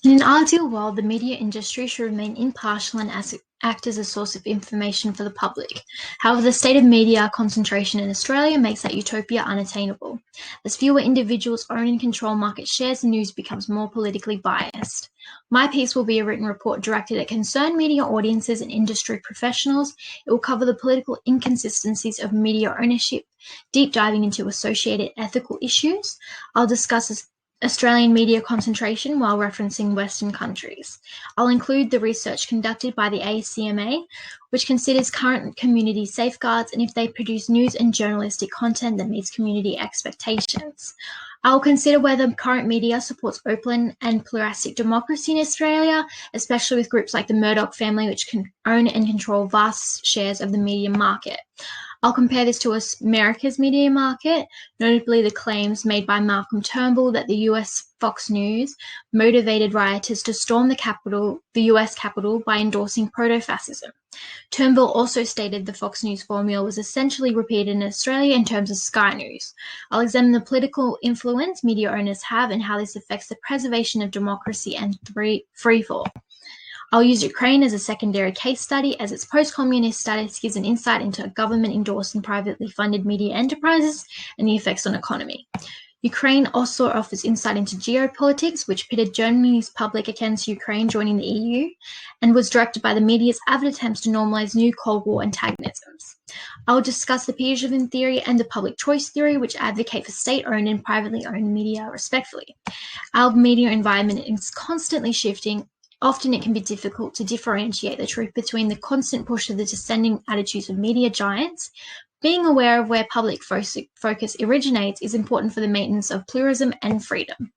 In an ideal world, the media industry should remain impartial and act as a source of information for the public. However, the state of media concentration in Australia makes that utopia unattainable. As fewer individuals own and control market shares, the news becomes more politically biased. My piece will be a written report directed at concerned media audiences and industry professionals. It will cover the political inconsistencies of media ownership, deep diving into associated ethical issues. I'll discuss Australian media concentration while referencing Western countries. I'll include the research conducted by the ACMA, which considers current community safeguards and if they produce news and journalistic content that meets community expectations. I'll consider whether current media supports open and pluralistic democracy in Australia, especially with groups like the Murdoch family, which can own and control vast shares of the media market. I'll compare this to America's media market, notably the claims made by Malcolm Turnbull that the US Fox News motivated rioters to storm the US Capitol by endorsing proto-facism. Turnbull also stated the Fox News formula was essentially repeated in Australia in terms of Sky News. I'll examine the political influence media owners have and how this affects the preservation of democracy and freefall. I'll use Ukraine as a secondary case study, as its post-communist status gives an insight into government-endorsed and privately funded media enterprises and the effects on economy. Ukraine also offers insight into geopolitics, which pitted Germany's public against Ukraine joining the EU, and was directed by the media's avid attempts to normalize new Cold War antagonisms. I'll discuss the Piaget theory and the public choice theory, which advocate for state-owned and privately owned media respectively. Our media environment is constantly shifting. Often it can be difficult to differentiate the truth between the constant push of the descending attitudes of media giants. Being aware of where public focus originates is important for the maintenance of pluralism and freedom.